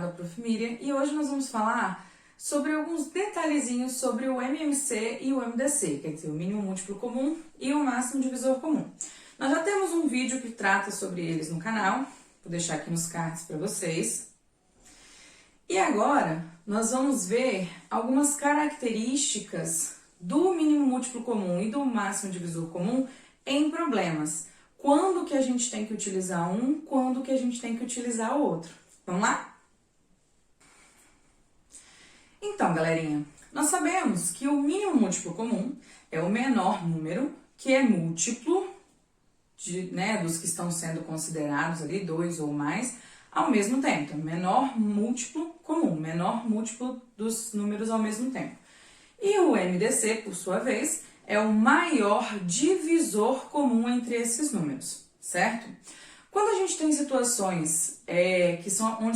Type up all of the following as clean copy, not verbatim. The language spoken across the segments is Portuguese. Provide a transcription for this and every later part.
da Prof. Miriam e hoje nós vamos falar sobre alguns detalhezinhos sobre o MMC e o MDC, quer dizer, o mínimo múltiplo comum e o máximo divisor comum. Nós já temos um vídeo que trata sobre eles no canal, vou deixar aqui nos cards para vocês. E agora nós vamos ver algumas características do mínimo múltiplo comum e do máximo divisor comum em problemas. Quando que a gente tem que utilizar um, quando que a gente tem que utilizar o outro. Vamos lá? Então, galerinha, nós sabemos que o mínimo múltiplo comum é o menor número que é múltiplo dos que estão sendo considerados ali, 2 ou mais, ao mesmo tempo. Então, menor múltiplo comum, menor múltiplo dos números ao mesmo tempo. E o MDC, por sua vez, é o maior divisor comum entre esses números, certo? Quando a gente tem situações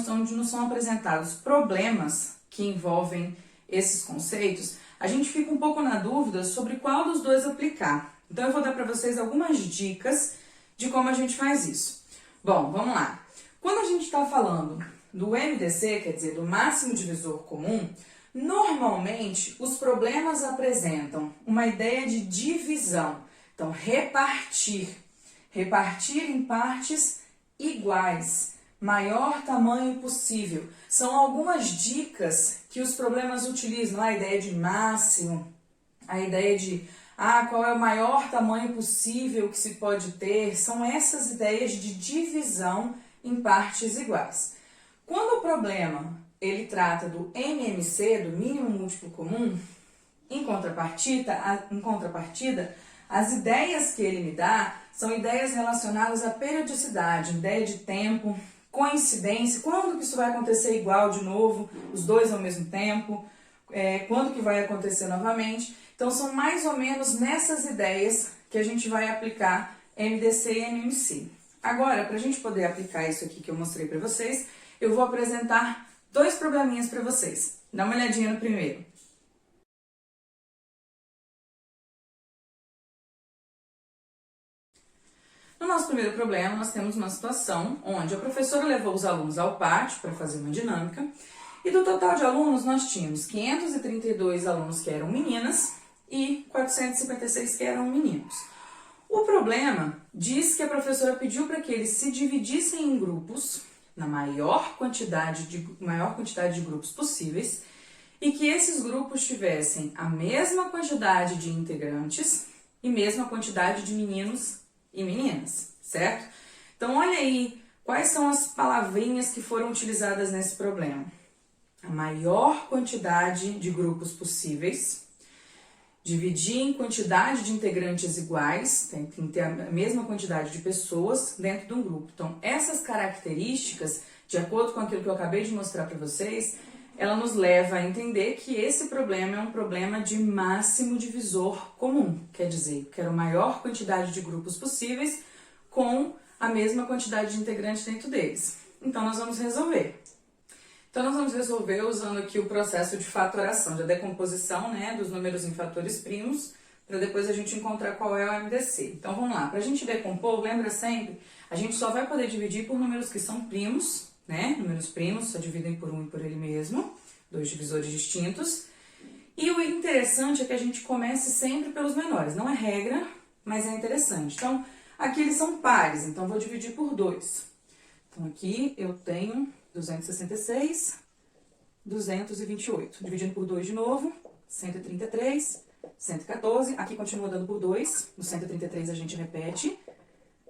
onde nos são apresentados problemas que envolvem esses conceitos, a gente fica um pouco na dúvida sobre qual dos dois aplicar. Então, eu vou dar para vocês algumas dicas de como a gente faz isso. Bom, vamos lá. Quando a gente está falando do MDC, quer dizer, do máximo divisor comum, normalmente, os problemas apresentam uma ideia de divisão. Então, repartir em partes iguais, maior tamanho possível. São algumas dicas que os problemas utilizam, a ideia de máximo, a ideia de qual é o maior tamanho possível que se pode ter. São essas ideias de divisão em partes iguais. Quando o problema ele trata do MMC, do mínimo múltiplo comum, em contrapartida, as ideias que ele me dá são ideias relacionadas à periodicidade, ideia de tempo, coincidência, quando que isso vai acontecer igual de novo, os dois ao mesmo tempo, quando que vai acontecer novamente. Então, são mais ou menos nessas ideias que a gente vai aplicar MDC e MMC. Agora, para a gente poder aplicar isso aqui que eu mostrei para vocês, eu vou apresentar dois probleminhas para vocês. Dá uma olhadinha no primeiro. No nosso primeiro problema, nós temos uma situação onde a professora levou os alunos ao pátio para fazer uma dinâmica e do total de alunos nós tínhamos 532 alunos que eram meninas e 456 que eram meninos. O problema diz que a professora pediu para que eles se dividissem em grupos na maior quantidade de grupos possíveis e que esses grupos tivessem a mesma quantidade de integrantes e mesma quantidade de meninos e meninas, certo? Então, olha aí quais são as palavrinhas que foram utilizadas nesse problema. A maior quantidade de grupos possíveis, dividir em quantidade de integrantes iguais, tem que ter a mesma quantidade de pessoas dentro de um grupo. Então, essas características, de acordo com aquilo que eu acabei de mostrar para vocês, ela nos leva a entender que esse problema é um problema de máximo divisor comum. Quer dizer, eu quero a maior quantidade de grupos possíveis com a mesma quantidade de integrantes dentro deles. Então, nós vamos resolver. Então, nós vamos resolver usando aqui o processo de fatoração, de decomposição, dos números em fatores primos, para depois a gente encontrar qual é o MDC. Então, vamos lá. Para a gente decompor, lembra sempre, a gente só vai poder dividir por números que são primos, Números primos só dividem por um e por ele mesmo, dois divisores distintos. E o interessante é que a gente comece sempre pelos menores. Não é regra, mas é interessante. Então, aqui eles são pares, então vou dividir por 2. Então, aqui eu tenho 266, 228. Dividindo por 2 de novo, 133, 114. Aqui continua dando por 2. No 133 a gente repete.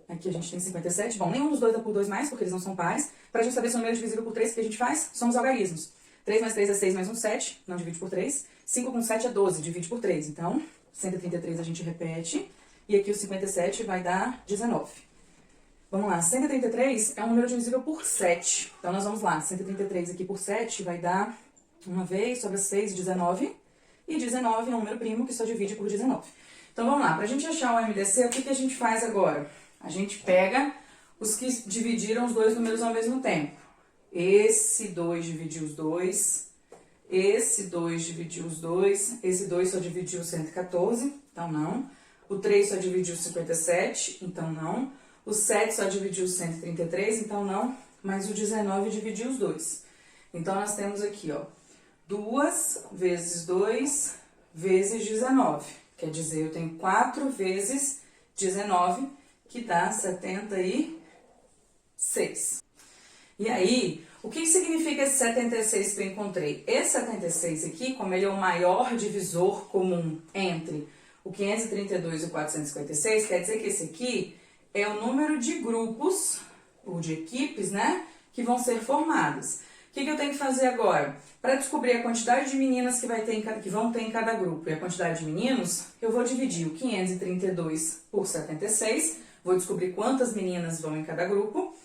Aqui a gente tem 57. Bom, nenhum dos dois dá por 2 mais, porque eles não são pares. Para a gente saber se o número é divisível por 3, o que a gente faz? Somos algarismos. 3 mais 3 é 6 mais 1, 7. Não divide por 3. 5 com 7 é 12, divide por 3. Então, 133 a gente repete. E aqui o 57 vai dar 19. Vamos lá, 133 é um número divisível por 7. Então, nós vamos lá. 133 aqui por 7 vai dar, uma vez, sobra 6, 19. E 19 é um número primo que só divide por 19. Então, vamos lá. Para a gente achar o MDC, o que a gente faz agora? A gente pega os que dividiram os dois números ao mesmo tempo. Esse 2 dividiu os 2, esse 2 dividiu os 2, esse 2 só dividiu 114, então não. O 3 só dividiu 57, então não. O 7 só dividiu 133, então não. Mas o 19 dividiu os dois. Então, nós temos aqui, ó, 2 vezes 2 vezes 19. Quer dizer, eu tenho 4 vezes 19, que dá 76. E aí, o que significa esse 76 que eu encontrei? Esse 76 aqui, como ele é o maior divisor comum entre o 532 e o 456, quer dizer que esse aqui é o número de grupos, ou de equipes, né, que vão ser formadas. O que eu tenho que fazer agora? Para descobrir a quantidade de meninas que vão ter em cada grupo e a quantidade de meninos, eu vou dividir o 532 por 76, vou descobrir quantas meninas vão em cada grupo,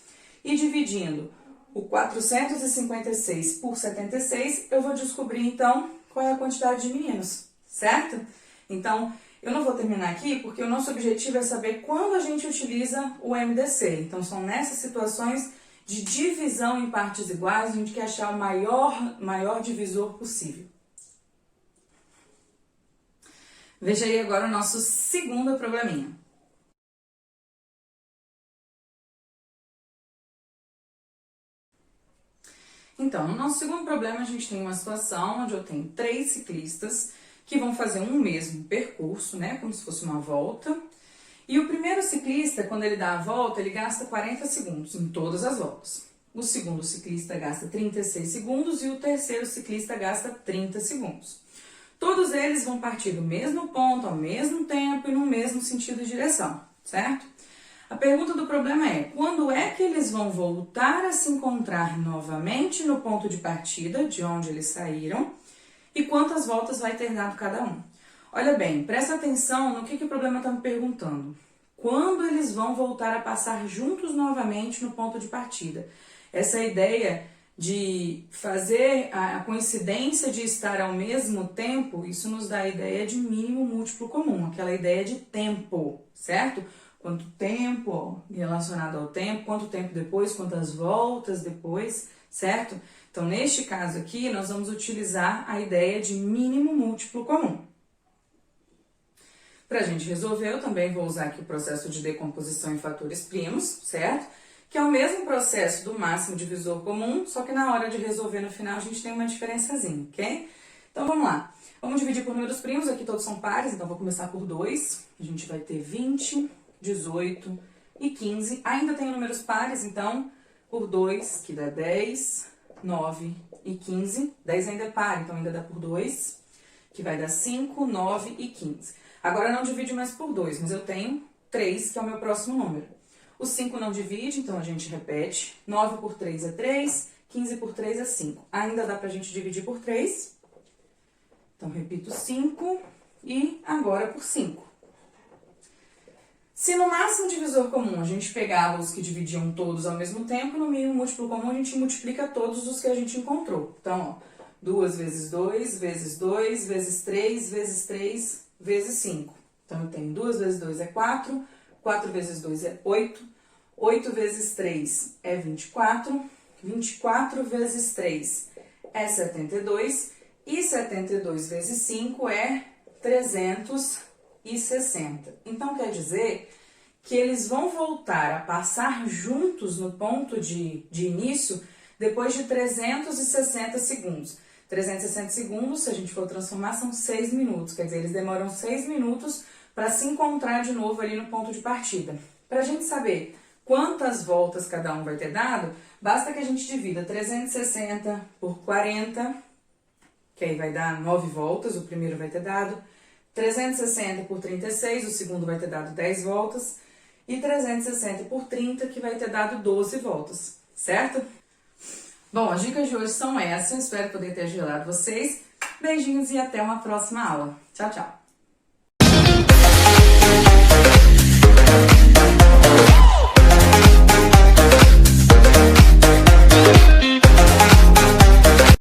e dividindo o 456 por 76, eu vou descobrir, então, qual é a quantidade de meninos, certo? Então, eu não vou terminar aqui, porque o nosso objetivo é saber quando a gente utiliza o MDC. Então, são nessas situações de divisão em partes iguais, a gente quer achar o maior divisor possível. Veja aí agora o nosso segundo probleminha. Então, no nosso segundo problema, a gente tem uma situação onde eu tenho 3 ciclistas que vão fazer um mesmo percurso, né, como se fosse uma volta. E o primeiro ciclista, quando ele dá a volta, ele gasta 40 segundos em todas as voltas. O segundo ciclista gasta 36 segundos e o terceiro ciclista gasta 30 segundos. Todos eles vão partir do mesmo ponto, ao mesmo tempo e no mesmo sentido de direção, certo? A pergunta do problema é, quando é que eles vão voltar a se encontrar novamente no ponto de partida, de onde eles saíram, e quantas voltas vai ter dado cada um? Olha bem, presta atenção no que o problema está me perguntando. Quando eles vão voltar a passar juntos novamente no ponto de partida? Essa ideia de fazer a coincidência de estar ao mesmo tempo, isso nos dá a ideia de mínimo múltiplo comum, aquela ideia de tempo, certo? Quanto tempo, ó, relacionado ao tempo, quanto tempo depois, quantas voltas depois, certo? Então, neste caso aqui, nós vamos utilizar a ideia de mínimo múltiplo comum. Para a gente resolver, eu também vou usar aqui o processo de decomposição em fatores primos, certo? Que é o mesmo processo do máximo divisor comum, só que na hora de resolver no final a gente tem uma diferençazinha, ok? Então vamos lá. Vamos dividir por números primos, aqui todos são pares, então vou começar por 2. A gente vai ter 20, 18 e 15. Ainda tem números pares, então por 2, que dá 10, 9 e 15. 10 ainda é par, então ainda dá por 2, que vai dar 5, 9 e 15. Agora não divide mais por 2, mas eu tenho 3, que é o meu próximo número. O 5 não divide, então a gente repete. 9 por 3 é 3, 15 por 3 é 5. Ainda dá pra gente dividir por 3. Então, repito 5 e agora por 5. Se no máximo divisor comum a gente pegava os que dividiam todos ao mesmo tempo, no mínimo múltiplo comum a gente multiplica todos os que a gente encontrou. Então, ó, 2 vezes 2, vezes 2, vezes 3, vezes 3, vezes 5. Então, eu tenho 2 vezes 2 é 4, 4 vezes 2 é 8, 8 vezes 3 é 24, 24 vezes 3 é 72, e 72 vezes 5 é 360. Então, quer dizer que eles vão voltar a passar juntos no ponto de início depois de 360 segundos. 360 segundos, se a gente for transformar, são 6 minutos. Quer dizer, eles demoram 6 minutos para se encontrar de novo ali no ponto de partida. Para a gente saber quantas voltas cada um vai ter dado, basta que a gente divida 360 por 40, que aí vai dar 9 voltas, o primeiro vai ter dado. 360 por 36, o segundo vai ter dado 10 voltas. E 360 por 30, que vai ter dado 12 voltas, certo? Bom, as dicas de hoje são essas, espero poder ter ajudado vocês. Beijinhos e até uma próxima aula. Tchau, tchau!